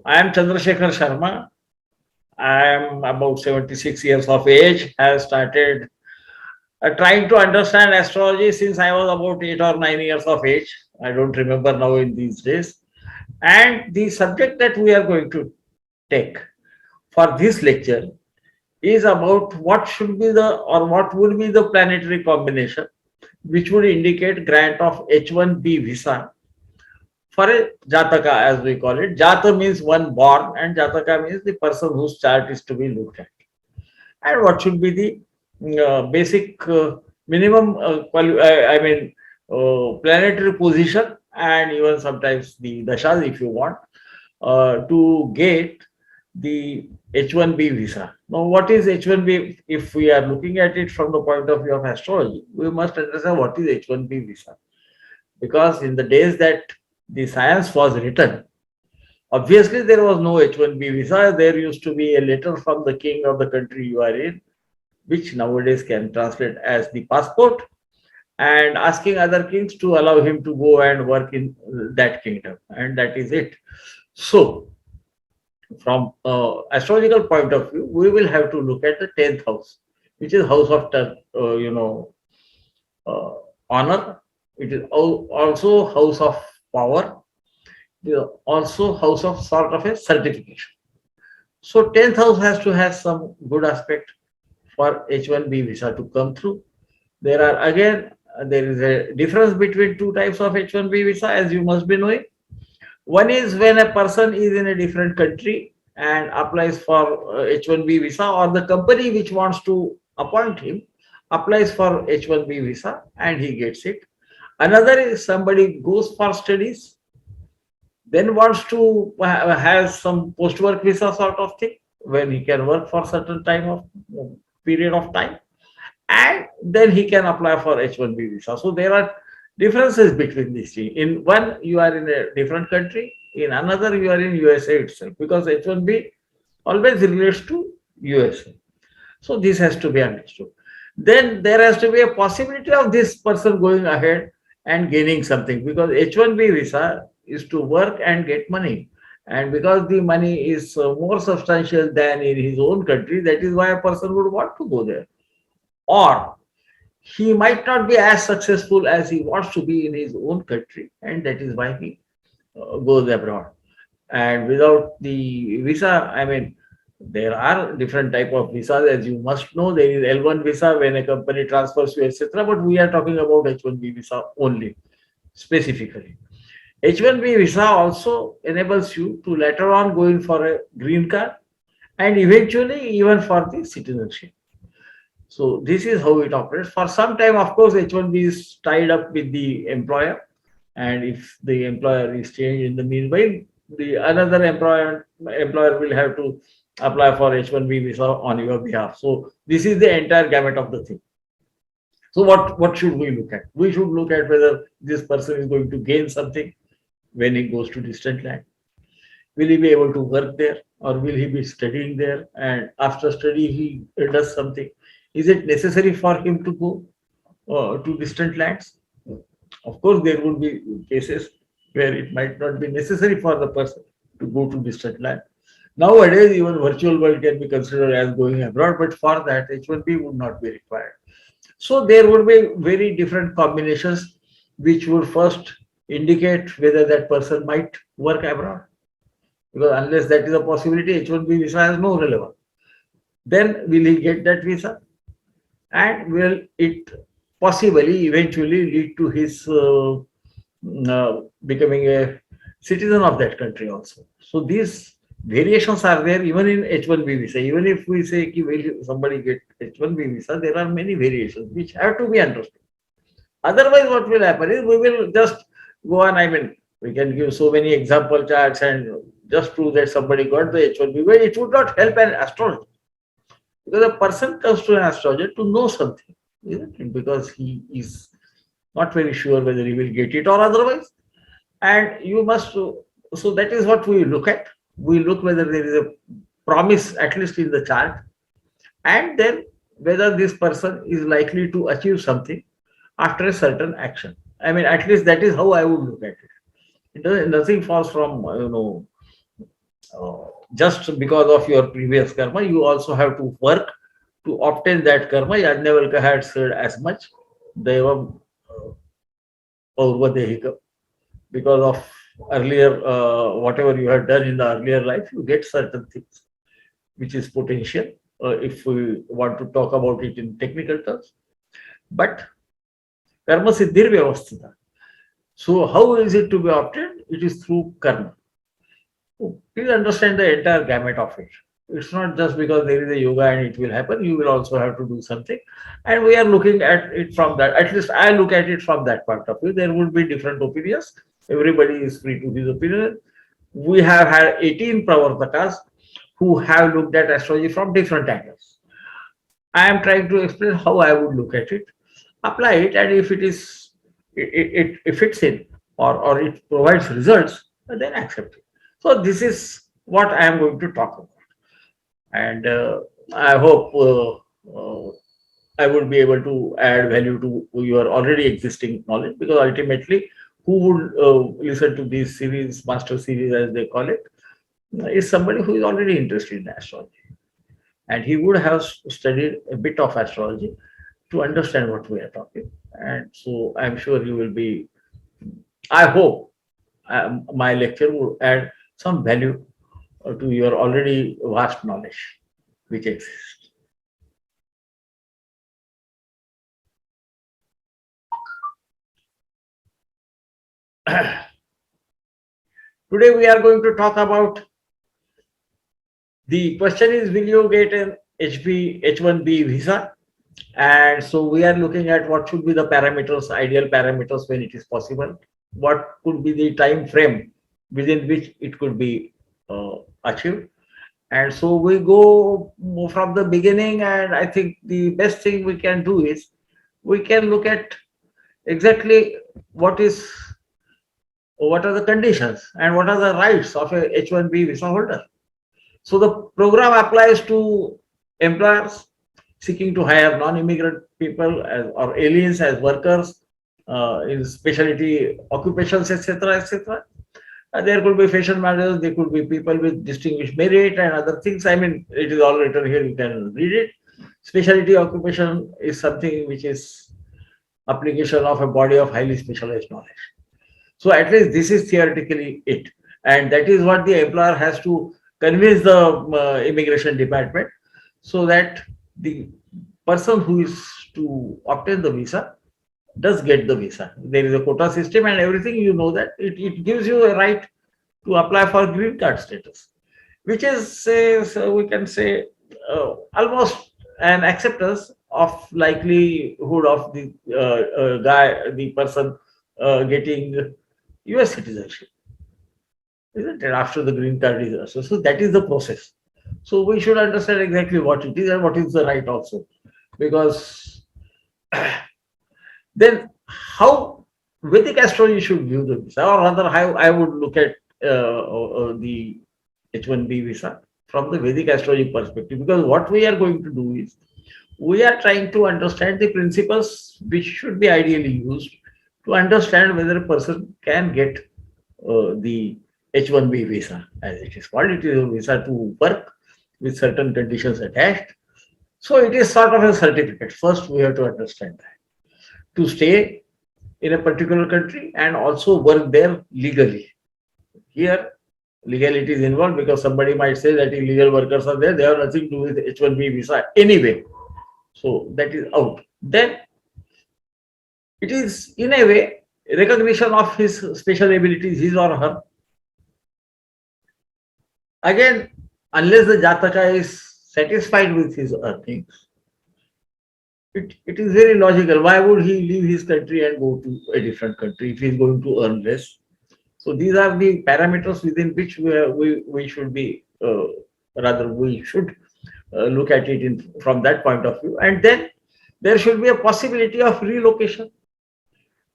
I am Chandrasekhar Sharma. I am about 76 years of age. I have started trying to understand astrology since I was about 8 or 9 years of age. I don't remember now in these days. And the subject that we are going to take for this lecture is about what should be the or what would be the planetary combination which would indicate grant of H1B visa for a Jataka, as we call it. Jata means one born, and Jataka means the person whose chart is to be looked at. And what should be the basic minimum, planetary position, and even sometimes the dashas, if you want, to get the H1B visa. Now, what is H1B? If we are looking at it from the point of view of astrology, we must understand what is H1B visa. Because in the days that the science was written, obviously there was no H1B visa. There used to be a letter from the king of the country you are in, which nowadays can translate as the passport, and asking other kings to allow him to go and work in that kingdom. And that is it. So, from astrological point of view, we will have to look at the 10th house, which is house of uh, honor. It is also house of power. It is also house of sort of a certification. So 10th house has to have some good aspect for H1B visa to come through. There are again, there is a difference between two types of H1B visa, as you must be knowing. One is when a person is in a different country and applies for H1B visa, or the company which wants to appoint him applies for H1B visa and he gets it. Another is somebody goes for studies, then wants to have some post-work visa sort of thing, when he can work for certain time of period of time, and then he can apply for H1B visa. So there are differences between these three. In one, you are in a different country. In another, you are in USA itself, because H1B always relates to USA. So this has to be understood. Then there has to be a possibility of this person going ahead and gaining something, because H1B visa is to work and get money. And because the money is more substantial than in his own country, that is why a person would want to go there. Or he might not be as successful as he wants to be in his own country, and that is why he goes abroad. And without the visa, I mean, there are different type of visas, as you must know. There is L1 visa when a company transfers you, etc. But we are talking about H1B visa only, specifically. H1B visa also enables you to later on go in for a green card, and eventually even for the citizenship. So this is how it operates. For some time, of course, H1B is tied up with the employer, and if the employer is changed in the meanwhile, the another employer will have to apply for H1B visa on your behalf. So this is the entire gamut of the thing. So what should we look at? We should look at whether this person is going to gain something when he goes to distant land. Will he be able to work there, or will he be studying there? And after study, he does something. Is it necessary for him to go to distant lands? Of course, there would be cases where it might not be necessary for the person to go to distant land. Nowadays, even virtual world can be considered as going abroad, but for that, H1B would not be required. So there would be very different combinations which would first indicate whether that person might work abroad. Because unless that is a possibility, H1B visa has no relevance. Then will he get that visa? And will it possibly eventually lead to his becoming a citizen of that country also? So these variations are there even in H1B visa. Even if we say will somebody get H1B visa, there are many variations which have to be understood. Otherwise, what will happen is we will just go on. I mean, we can give so many example charts and just prove that somebody got the H1B, but it would not help an astrologer. Because a person comes to an astrologer to know something, isn't it? Because he is not very sure whether he will get it or otherwise. And you must, so that is what we look at. We look whether there is a promise, at least in the chart, and then whether this person is likely to achieve something after a certain action. I mean, at least that is how I would look at it. It doesn't, nothing falls from, just because of your previous karma, you also have to work to obtain that karma. Yajnavalkya had said as much. Devam Paurvadehika. Because of earlier, whatever you have done in the earlier life, you get certain things, which is potential, if we want to talk about it in technical terms. But karma siddhir vyavasthita. So how is it to be obtained? It is through karma. So please understand the entire gamut of it. It's not just because there is a yoga and it will happen. You will also have to do something. And we are looking at it from that. At least I look at it from that point of view. There would be different opinions. Everybody is free to his opinion. We have had 18 Pravartakas who have looked at astrology from different angles. I am trying to explain how I would look at it, apply it, and if it is it fits in, or it provides results, then accept it. So this is what I am going to talk about, and I hope I would be able to add value to your already existing knowledge, because ultimately, who would listen to this series, master series as they call it, is somebody who is already interested in astrology, and he would have studied a bit of astrology to understand what we are talking. And so I'm sure you will be, I hope my lecture will add some value to your already vast knowledge which exists. Today we are going to talk about, the question is, will you get an H1B visa? And so we are looking at what should be the parameters, ideal parameters when it is possible. What could be the time frame within which it could be achieved. And so we go from the beginning, and I think the best thing we can do is we can look at exactly what is, what are the conditions and what are the rights of a H1B visa holder. So the program applies to employers seeking to hire non-immigrant people as, or aliens as workers in specialty occupations, etc., etc. There could be fashion managers, there could be people with distinguished merit and other things. I mean, it is all written here, you can read it. Specialty occupation is something which is application of a body of highly specialized knowledge. So at least this is theoretically it. And that is what the employer has to convince the immigration department, so that the person who is to obtain the visa does get the visa. There is a quota system and everything, you know that. It gives you a right to apply for green card status, which is, so we can say, almost an acceptance of likelihood of the the person getting US citizenship, isn't it? After the green card is also. So that is the process. So we should understand exactly what it is and what is the right also, because then how Vedic astrology should view the visa, or rather, how I would look at the H1B visa from the Vedic astrology perspective. Because what we are going to do is, we are trying to understand the principles which should be ideally used to understand whether a person can get the H1B visa, as it is called. It is a visa to work with certain conditions attached. So it is sort of a certificate. First, we have to understand that, to stay in a particular country and also work there legally. Here, legality is involved, because somebody might say that illegal workers are there, they have nothing to do with H1B visa anyway. So that is out. Then it is, in a way, recognition of his special abilities, his or her. Again, unless the Jataka is satisfied with his earnings, it is very logical. Why would he leave his country and go to a different country if he is going to earn less? So these are the parameters within which we should be, rather we should look at it from that point of view. And then there should be a possibility of relocation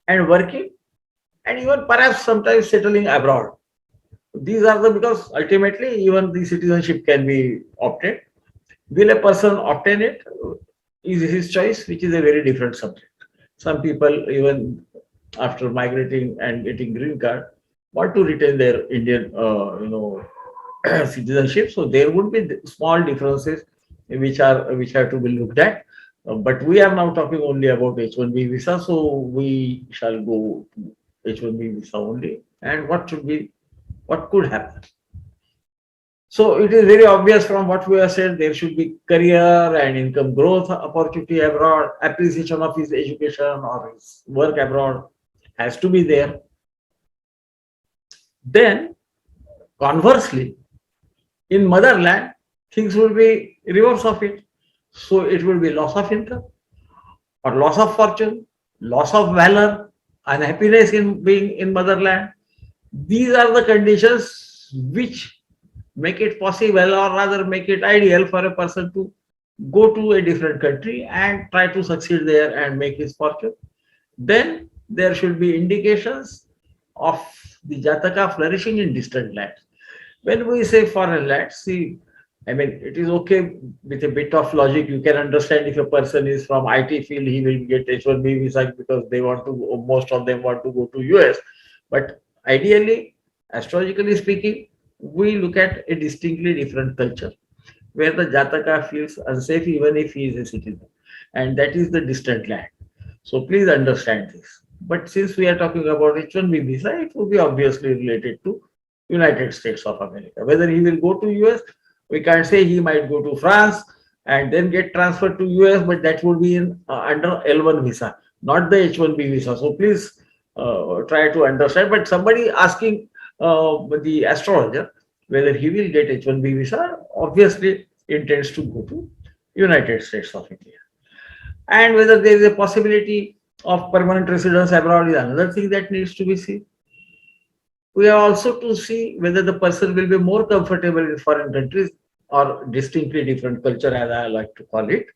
and working, and even perhaps sometimes settling abroad. These are the, because ultimately even the citizenship can be obtained. Will a person obtain it is his choice, which is a very different subject. Some people, even after migrating and getting green card, want to retain their Indian, citizenship. So there would be small differences which have to be looked at. But we are now talking only about H1B visa, so we shall go to H1B visa only. And what could happen? So it is very obvious from what we have said, there should be career and income growth opportunity abroad, appreciation of his education or his work abroad has to be there. Then, conversely, in motherland, things will be reverse of it. So it will be loss of income or loss of fortune, loss of valor, unhappiness in being in motherland. These are the conditions which make it possible, or rather make it ideal for a person to go to a different country and try to succeed there and make his fortune. Then there should be indications of the Jataka flourishing in distant lands. When we say foreign lands, see, I mean, it is okay with a bit of logic. You can understand if a person is from IT field, he will get H1B visa because they want to, most of them want to go to US. But ideally, astrologically speaking, we look at a distinctly different culture where the Jataka feels unsafe even if he is a citizen. And that is the distant land. So please understand this. But since we are talking about H1B visa, it will be obviously related to United States of America. Whether he will go to US, we can't say. He might go to France and then get transferred to US, but that would be in under L1 visa, not the H1B visa. So please try to understand. But somebody asking the astrologer whether he will get H1B visa, obviously intends to go to United States of India. And whether there is a possibility of permanent residence abroad is another thing that needs to be seen. We are also to see whether the person will be more comfortable in foreign countries or distinctly different culture, as I like to call it,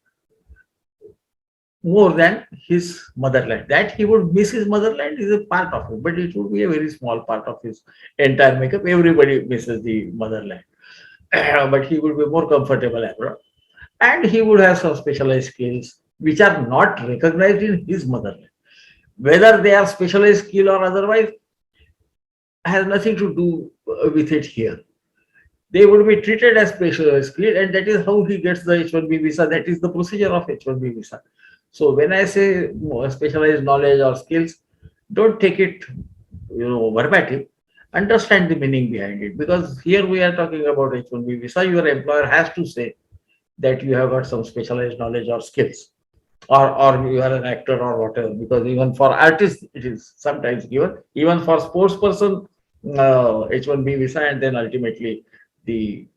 more than his motherland. That he would miss his motherland is a part of it, but it would be a very small part of his entire makeup. Everybody misses the motherland, but he would be more comfortable abroad, and he would have some specialized skills which are not recognized in his motherland. Whether they are specialized skill or otherwise has nothing to do with it here. They would be treated as specialized skill, and that is how he gets the H1B visa. That is the procedure of H1B visa. So when I say specialized knowledge or skills, don't take it, verbatim. Understand the meaning behind it, because here we are talking about H1B visa. Your employer has to say that you have got some specialized knowledge or skills, or you are an actor or whatever. Because even for artists, it is sometimes given. Even for sports person, H1B visa, and then ultimately the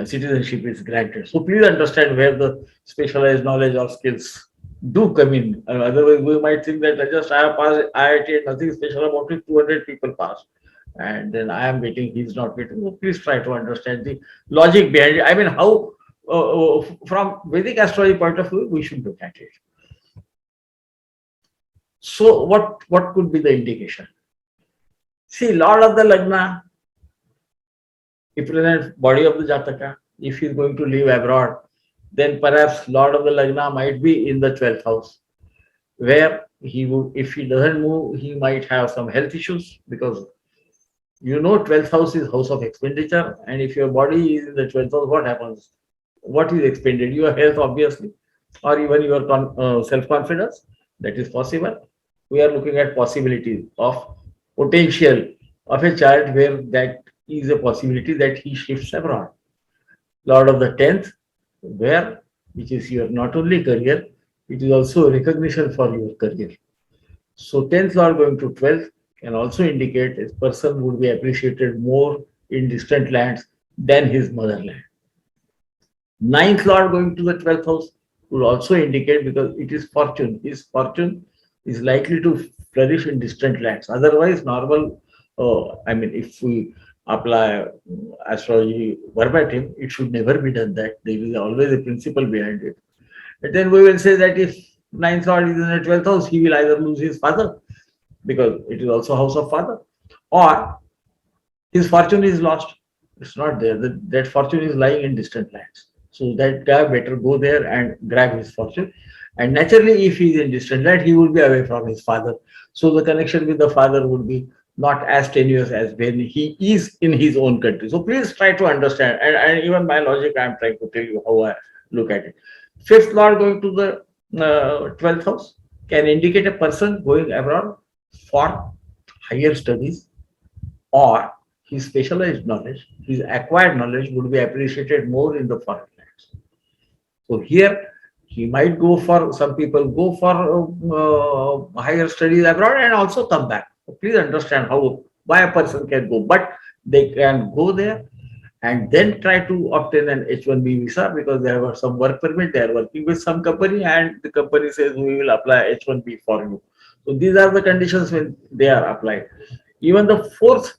citizenship is granted. So please understand where the specialized knowledge or skills do come in. Otherwise, we might think that I have passed IIT and nothing special about it. 200 people passed, and then I am getting, he's not getting. So please try to understand the logic behind it. I mean, how from Vedic astrology point of view, we should look at it. So what could be the indication? See, Lord of the Lagna, represents body of the Jataka. If he is going to live abroad, then perhaps Lord of the Lagna might be in the 12th house, where he would, if he doesn't move, he might have some health issues, because 12th house is house of expenditure, and if your body is in the 12th house, what happens? What is expended? Your health, obviously, or even your self-confidence. That is possible. We are looking at possibilities of potential of a child where that is a possibility that he shifts abroad. Lord of the 10th, where, which is your not only career, it is also recognition for your career. So 10th Lord going to 12th can also indicate a person would be appreciated more in distant lands than his motherland. 9th Lord going to the 12th house will also indicate, because it is fortune. His fortune is likely to flourish in distant lands. Otherwise, normal, if we apply astrology verbatim, it should never be done that. There is always a principle behind it. And then we will say that if 9th Lord is in the 12th house, he will either lose his father, because it is also house of father, or his fortune is lost. It's not there. That fortune is lying in distant lands. So that guy better go there and grab his fortune. And naturally, if he is in distant land, he will be away from his father. So the connection with the father would be not as tenuous as when he is in his own country. So please try to understand, and even my logic, I'm trying to tell you how I look at it. Fifth lord going to the 12th house can indicate a person going abroad for higher studies, or his specialized knowledge, his acquired knowledge would be appreciated more in the foreign lands. So here he might go for, some people go for higher studies abroad and also come back. So please understand how, why a person can go, but they can go there and then try to obtain an H1B visa because they have some work permit. They are working with some company and the company says we will apply H1B for you. So these are the conditions when they are applied. Even the fourth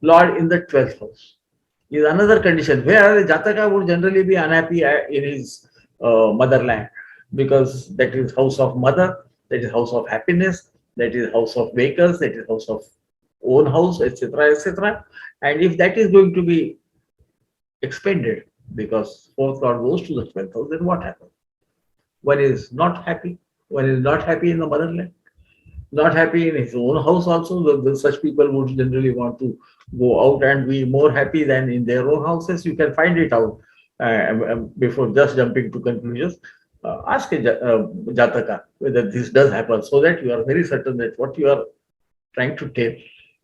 lord in the 12th house is another condition where the Jataka would generally be unhappy in his motherland, because that is house of mother, that is house of happiness, that is house of vehicles, that is house of own house, etc., etc. And if that is going to be expended because fourth lord goes to the 12th house, then what happens? One is not happy. One is not happy in the motherland, not happy in his own house also. Such people would generally want to go out and be more happy than in their own houses. You can find it out before just jumping to conclusions. Ask a Jataka whether this does happen, so that you are very certain that what you are trying to tell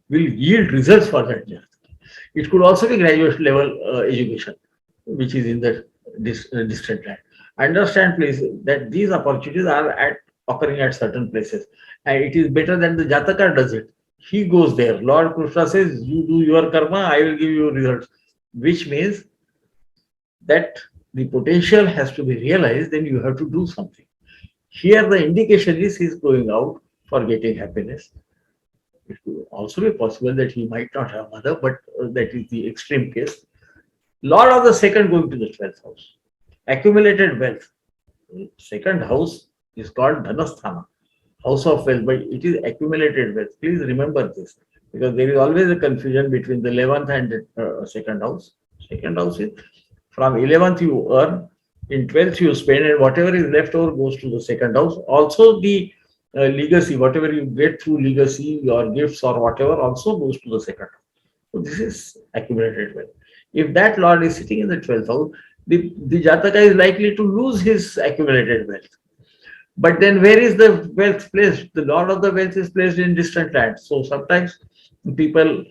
will yield results for that Jataka. It could also be graduate level education, which is in the distant land. Understand, please, that these opportunities are occurring at certain places, and it is better than the Jataka does it. He goes there. Lord Krishna says, "You do your karma, I will give you results," which means that the potential has to be realized. Then you have to do something. Here, the indication is he's going out for getting happiness. It could also be possible that he might not have mother, but that is the extreme case. Lord of the second going to the 12th house. Accumulated wealth. Second house is called Dhanasthana, house of wealth, but it is accumulated wealth. Please remember this, because there is always a confusion between the 11th and second house. Second house is from 11th you earn, in 12th you spend, and whatever is left over goes to the second house. Also, the legacy, whatever you get through legacy or gifts or whatever, also goes to the second house. So this is accumulated wealth. If that lord is sitting in the 12th house, the Jataka is likely to lose his accumulated wealth. But then where is the wealth placed? The lord of the wealth is placed in distant lands. So sometimes people,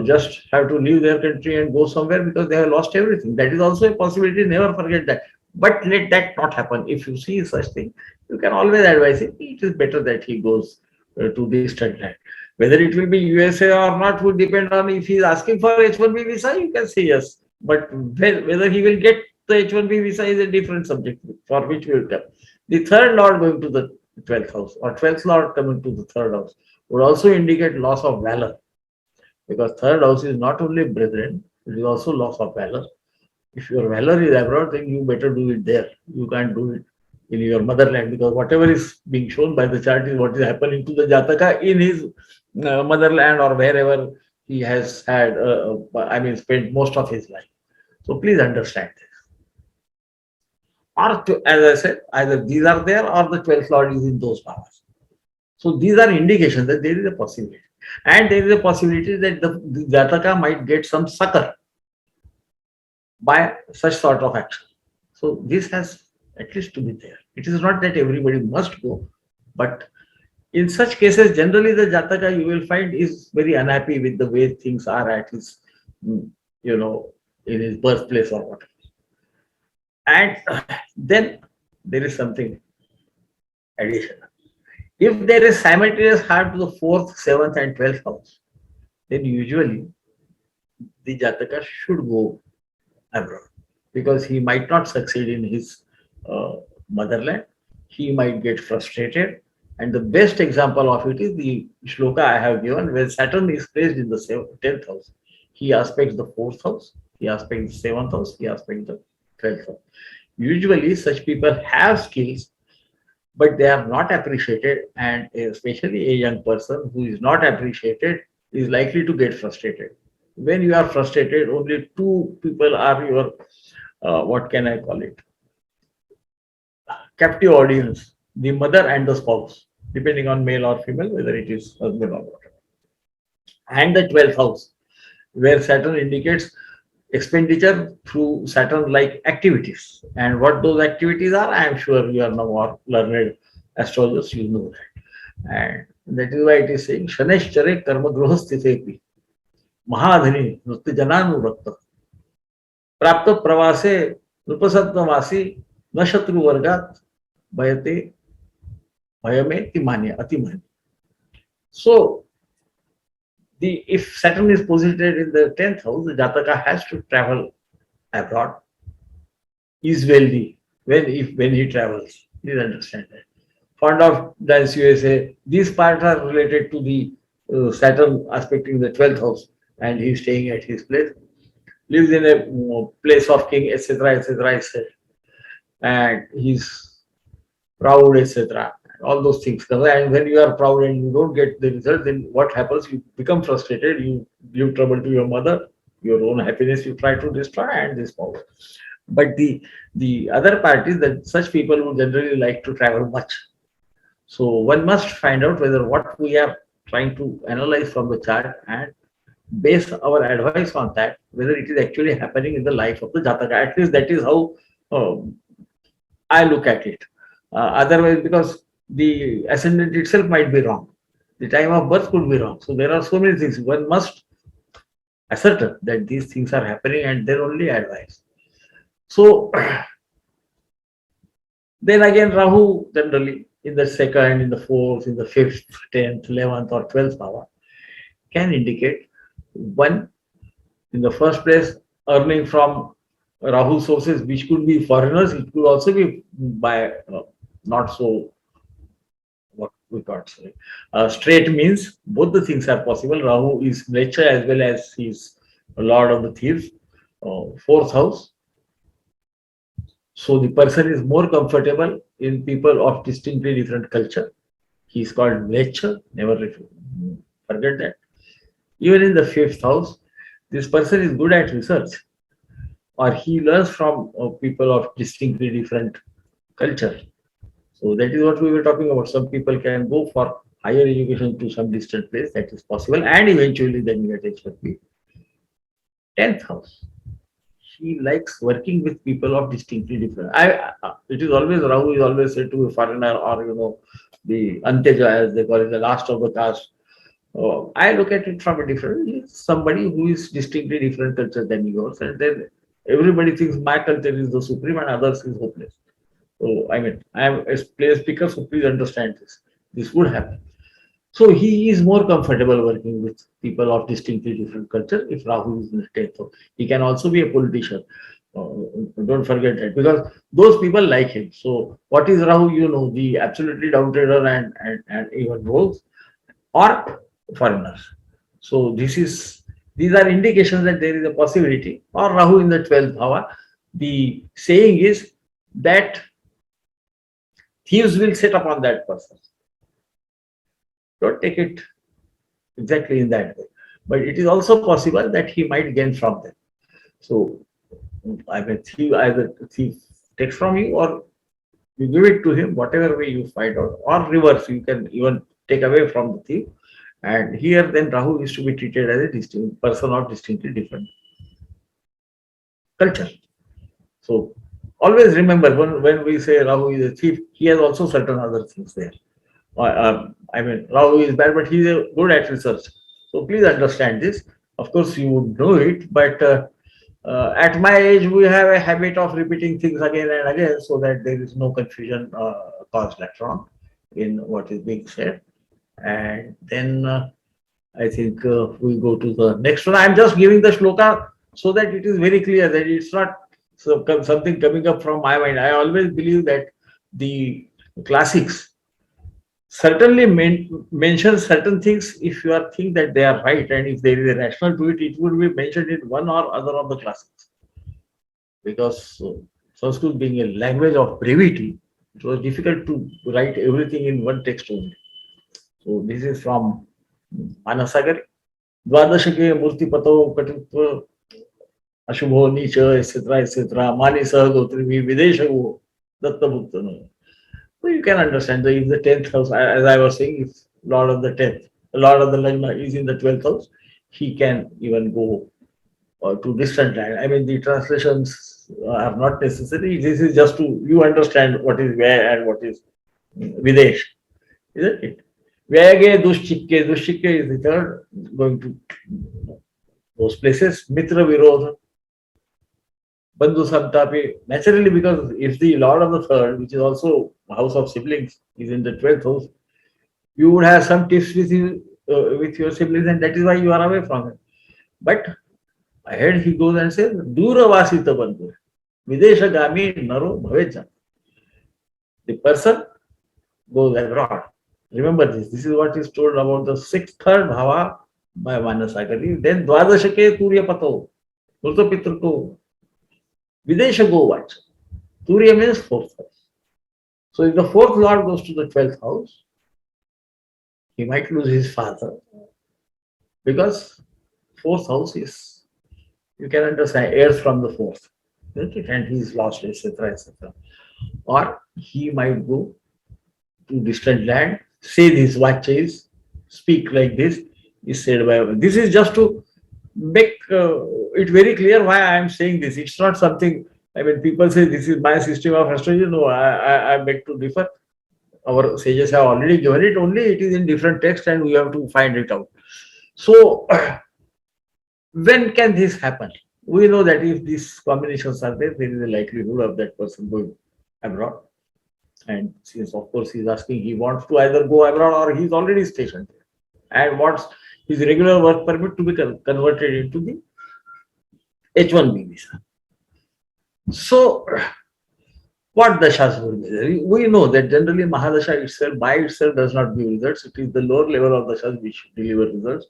just have to leave their country and go somewhere because they have lost everything. That is also a possibility. Never forget that. But let that not happen. If you see such thing, you can always advise him. It is better that he goes to distant land. Whether it will be USA or not would depend on, if he is asking for H1B visa, you can say yes. But whether he will get the H1B visa is a different subject for which we will come. The third lord going to the 12th house, or 12th lord coming to the third house, would also indicate loss of valor, because third house is not only brethren, it is also loss of valor. If your valor is abroad, then you better do it there. You can't do it in your motherland, because whatever is being shown by the chart is what is happening to the Jataka in his motherland or wherever he has had, spent most of his life. So please understand this. Or, as I said, either these are there or the 12th lord is in those powers. So these are indications that there is a possibility. And there is a possibility that the Jataka might get some succor by such sort of action. So this has at least to be there. It is not that everybody must go, but in such cases, generally the Jataka you will find is very unhappy with the way things are at his, you know, in his birthplace or whatever. And then there is something additional. If there is simultaneous harm to the fourth, seventh, and 12th house, then usually the Jataka should go abroad, because he might not succeed in his motherland. He might get frustrated. And the best example of it is the shloka I have given, where Saturn is placed in the 10th house. He aspects the fourth house, he aspects the seventh house, he aspects the 12th house. Usually, such people have skills, but they are not appreciated, and especially a young person who is not appreciated is likely to get frustrated. When you are frustrated, only two people are your, what can I call it, captive audience: the mother and the spouse, depending on male or female, whether it is husband or whatever. and the 12th house, where Saturn indicates expenditure through Saturn-like activities. And what those activities are, I am sure you are now more learned astrologers, you know that. And that is why it is saying, Shaneshchare karma grihasthithepi महाधनी नृत्य जनानुरक्त प्राप्त प्रवासे नृपसत्वमासी न शत्रु वर्गात भयते भयमे तिमान्य अतिमान्य. So the if Saturn is posited in the 10th house, the Jataka has to travel abroad, is wealthy when he travels. Please understand that. Fond of dance USA, these parts are related to the Saturn aspecting the 12th house, and he is staying at his place, lives in a place of king, etc., etc., etc., and he's proud, etc. All those things come. And when you are proud and you don't get the result, then what happens? You become frustrated. You give trouble to your mother. Your own happiness you try to destroy, and this power. But the other part is that such people would generally like to travel much. So one must find out whether what we are trying to analyze from the chart and base our advice on that, whether it is actually happening in the life of the Jataka. At least that is how I look at it. Otherwise, because the ascendant itself might be wrong, the time of birth could be wrong. So there are so many things. One must ascertain that these things are happening and then only advise. So then again, Rahu generally in the second, in the fourth, in the fifth, 10th, 11th, or 12th power can indicate one, in the first place, earning from Rahu sources, which could be foreigners, it could also be by not so what we got. Sorry. Straight means both the things are possible. Rahu is nature as well as he is a lord of the thieves, fourth house. So the person is more comfortable in people of distinctly different culture. He is called nature. Never forget that. Even in the fifth house, this person is good at research, or he learns from people of distinctly different culture. So that is what we were talking about. Some people can go for higher education to some distant place, that is possible, and eventually then get H1B. 10th house, he likes working with people of distinctly different. It is always Rahu is always said to be foreigner, or the Anteja as they call it, the last of the caste. I look at it from a different, somebody who is distinctly different culture than yours, and then everybody thinks my culture is the supreme and others is hopeless. So I mean, I am a player speaker, so please understand this. This would happen. So he is more comfortable working with people of distinctly different culture if Rahu is in the 10th. So he can also be a politician. Don't forget that, because those people like him. So what is Rahu? The absolutely downtrodden and even rogues or foreigners. So these are indications that there is a possibility, or Rahu in the 12th hour. The saying is that thieves will set upon that person. Don't take it exactly in that way. But it is also possible that he might gain from them. So I mean, either thief takes from you, or you give it to him, whatever way you find out, or reverse, you can even take away from the thief. And here then Rahu is to be treated as a distinct person of distinctly different culture. So always remember, when we say Rahu is a thief, he has also certain other things there. I mean, Rahu is bad, but he is good at research. So please understand this. Of course, you would know it, but at my age, we have a habit of repeating things again and again, so that there is no confusion caused later on in what is being said. And then I think we go to the next one. I'm just giving the shloka so that it is very clear that it's not something coming up from my mind. I always believe that the classics certainly mention certain things if you are think that they are right, and if there is a rationale to it, it would be mentioned in one or other of the classics. Because Sanskrit being a language of brevity, it was difficult to write everything in one text only. So this is from Manasagar. Dvadashake Murti Pato Katitva Ashubho Nicha, etc. Mani Sahagotrivi Videshago Datta Bhuttano. So you can understand that if the 10th house, as I was saying, if Lord of the 10th, the Lord of the Lagna is in the 12th house, he can even go to distant land. I mean, the translations are not necessary. This is just to you understand what is where and what is Videsh, isn't it? Vyage Dushchikke. Dushchikke is the third, going to those places. Mitra Virodha, Bandhu Samtapi. Naturally, because if the Lord of the third, which is also house of siblings, is in the 12th house, you would have some tips with you, with your siblings, and that is why you are away from it. But ahead he goes and says, Duravasita Bandhu, Videshagami Naro Bhaveja. The person goes abroad. Remember this. This is what is told about the sixth, third bhava by Manasagari. Then Dwadashake Turya Pato, Murta Pitrako, Videsha go watch. Turya means fourth house. So if the fourth lord goes to the 12th house, he might lose his father because fourth house is, you can understand, heirs from the fourth. Okay? And he is lost, etc. etc. Or he might go to distant land, say these watches, speak like this, is said by. This is just to make it very clear why I am saying this. It's not something, I mean, people say this is my system of astrology. No, I beg to differ. Our sages have already given it, only it is in different text and we have to find it out. So, when can this happen? We know that if these combinations are there, there is a likelihood of that person going abroad. And since, of course, he's asking, he wants to either go abroad or he's already stationed there and wants his regular work permit to be converted into the H1B visa. So, what dashas will be there? We know that generally Mahadasha itself, by itself, does not give results. It is the lower level of dashas which deliver results.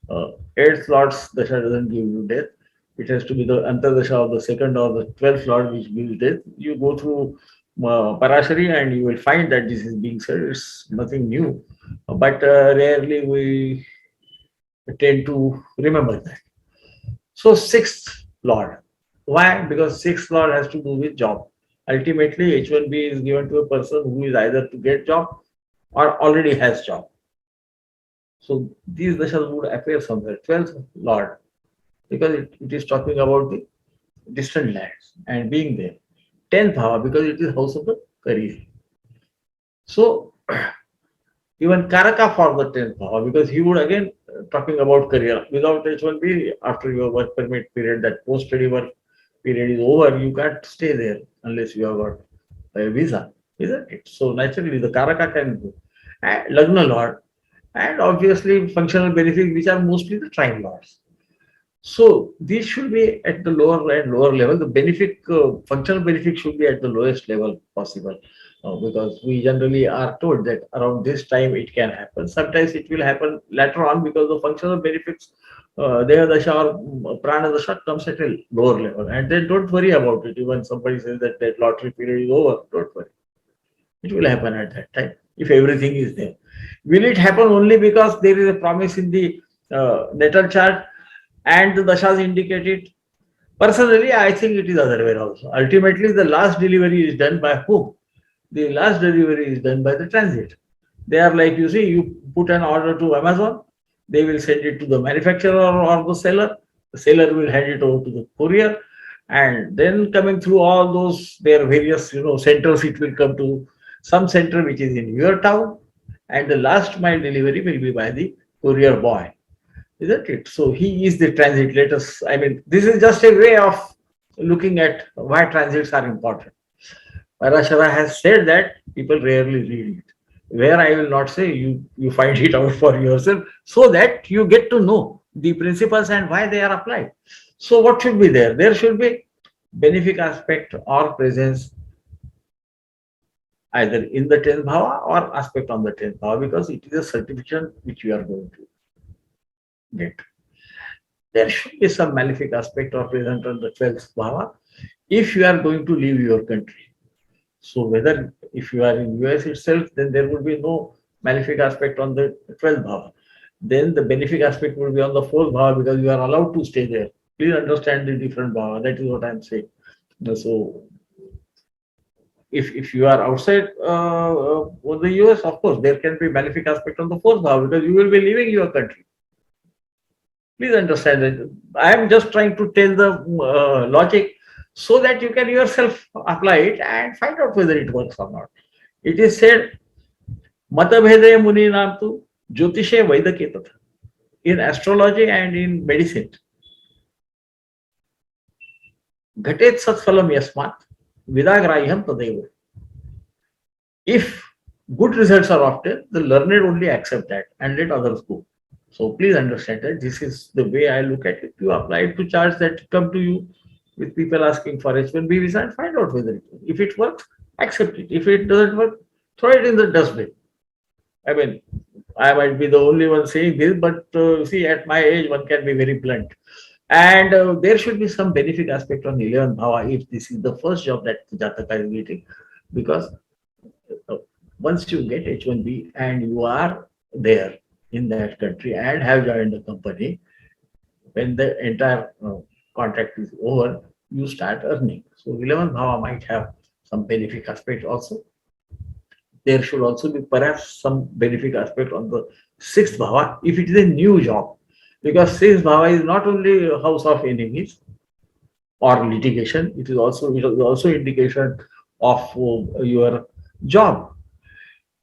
8th Lord's dasha doesn't give you death. It has to be the Antardasha of the 2nd or the 12th Lord which gives death. You go through Parashari and you will find that this is being said. It's nothing new. But rarely we tend to remember that. So 6th Lord. Why? Because 6th Lord has to do with job. Ultimately, H1B is given to a person who is either to get job or already has job. So these dashas would appear somewhere. 12th Lord, because it is talking about the distant lands and being there. 10th Bhava, because it is house of the career. So even Karaka for the 10th Bhava, because he would again talking about career. Without H1B, after your work permit period, that post-study work period is over, you can't stay there unless you have got a visa, isn't it? So naturally, the Karaka can go. And Lagna Lord, and obviously functional benefits, which are mostly the trine lords. So these should be at the lower and lower level. The benefit, functional benefit should be at the lowest level possible, because we generally are told that around this time it can happen. Sometimes it will happen later on because the functional benefits, Deha Dasha or Prana Dasha comes at a lower level. And then don't worry about it. Even somebody says that that lottery period is over, don't worry. It will happen at that time if everything is there. Will it happen only because there is a promise in the natal chart and the dashas indicate it? Personally, I think it is other way also. Ultimately, the last delivery is done by whom? The last delivery is done by the transit. They are like, you see, you put an order to Amazon, they will send it to the manufacturer or the seller. The seller will hand it over to the courier, and then coming through all those their various centers, it will come to some center which is in your town, and the last mile delivery will be by the courier boy, isn't it? So he is the transit. Let us, I mean, this is just a way of looking at why transits are important. Parashara has said that, people rarely read it. Where I will not say, you find it out for yourself so that you get to know the principles and why they are applied. So what should be there? There should be benefic aspect or presence either in the 10th bhava or aspect on the 10th bhava, because it is a certification which you are going to get. There should be some malefic aspect or present on the 12th bhava if you are going to leave your country. So whether if you are in US itself, then there would be no malefic aspect on the 12th bhava. Then the benefic aspect will be on the 4th bhava because you are allowed to stay there. Please understand the different bhava. That is what I am saying. So if you are outside the US, of course, there can be malefic aspect on the 4th bhava because you will be leaving your country. Please understand that I am just trying to tell the logic so that you can yourself apply it and find out whether it works or not. It is said, Matabhede Muni Namtu Jyotishe Vaidake Tatha. In astrology and in medicine, Ghatet Satphalam Yasmat Vidagrayam Tadeva. If good results are obtained, the learned only accept that and let others go. So please understand that this is the way I look at it. You apply it to charts that come to you with people asking for H1B visa and find out whether it works. If it works, accept it. If it doesn't work, throw it in the dustbin. I mean, I might be the only one saying this, but see, at my age, one can be very blunt. And there should be some benefit aspect on 11 bhava if this is the first job that Jataka is getting, because uh, once you get H1B and you are there in that country and have joined the company, when the entire contract is over, you start earning. So 11 bhava might have some benefit aspect also. There should also be perhaps some benefit aspect on the sixth bhava if it is a new job, because sixth bhava is not only a house of enemies or litigation, it is also indication of your job.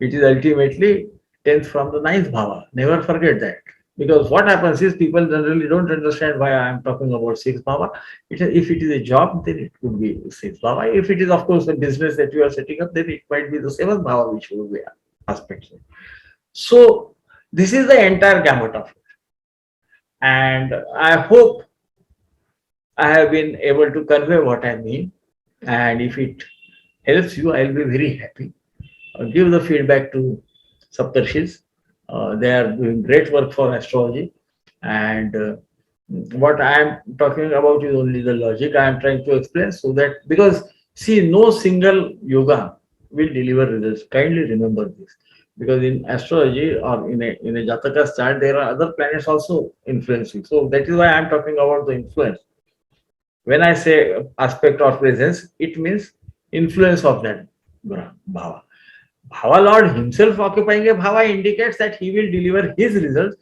It is ultimately 10th from the ninth bhava. Never forget that. Because what happens is people generally don't understand why I am talking about sixth bhava. If it is a job, then it could be sixth bhava. If it is, of course, a business that you are setting up, then it might be the seventh bhava, which will be aspects. So this is the entire gamut of it. And I hope I have been able to convey what I mean. And if it helps you, I'll be very happy. Give the feedback to Saptarishis. They are doing great work for astrology. And what I am talking about is only the logic I am trying to explain, so that, because see, no single yoga will deliver results. Kindly remember this. Because in astrology or in a Jataka chart, there are other planets also influencing. So that is why I am talking about the influence. When I say aspect or presence, it means influence of that bhava. Bhava Lord himself occupying a bhava indicates that he will deliver his results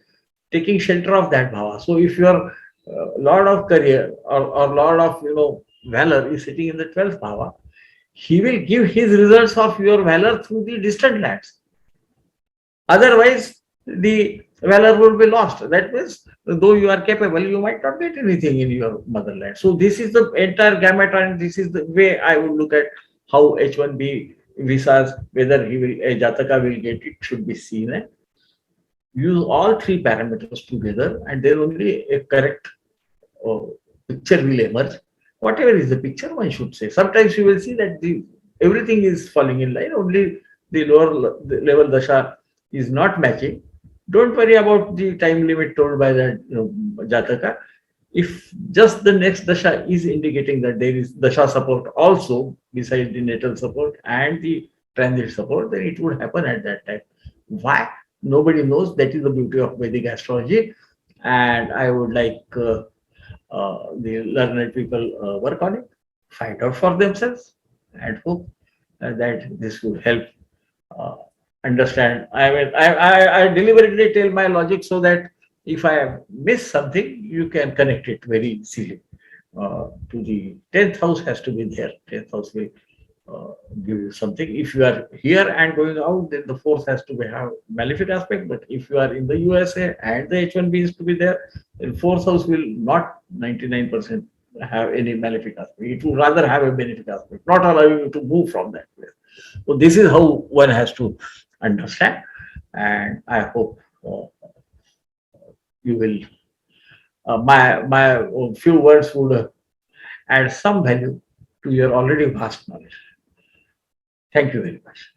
taking shelter of that bhava. So if your Lord of career or Lord of valor is sitting in the 12th bhava, he will give his results of your valor through the distant lands. Otherwise, the valor will be lost. That means, though you are capable, you might not get anything in your motherland. So this is the entire gamut, and this is the way I would look at how H1B visas, whether a Jataka will get it, should be seen. Use all three parameters together, and then only a correct uh, picture will emerge. Whatever is the picture, one should say. Sometimes you will see that everything is falling in line, only the level dasha is not matching. Don't worry about the time limit told by the Jataka. If just the next dasha is indicating that there is dasha support also besides the natal support and the transit support, then it would happen at that time. Why? Nobody knows. That is the beauty of Vedic astrology. And I would like the learned people work on it, find out for themselves, and hope that this would help uh, understand. I mean, I deliberately tell my logic so that if I have missed something, you can connect it very easily. To the 10th house has to be there. 10th house will give you something. If you are here and going out, then the fourth has to be have malefic aspect. But if you are in the USA and the H1B is to be there, then fourth house will not 99% have any malefic aspect. It would rather have a benefic aspect, not allowing you to move from that place. So this is how one has to understand, and I hope you will. My few words would add some value to your already vast knowledge. Thank you very much.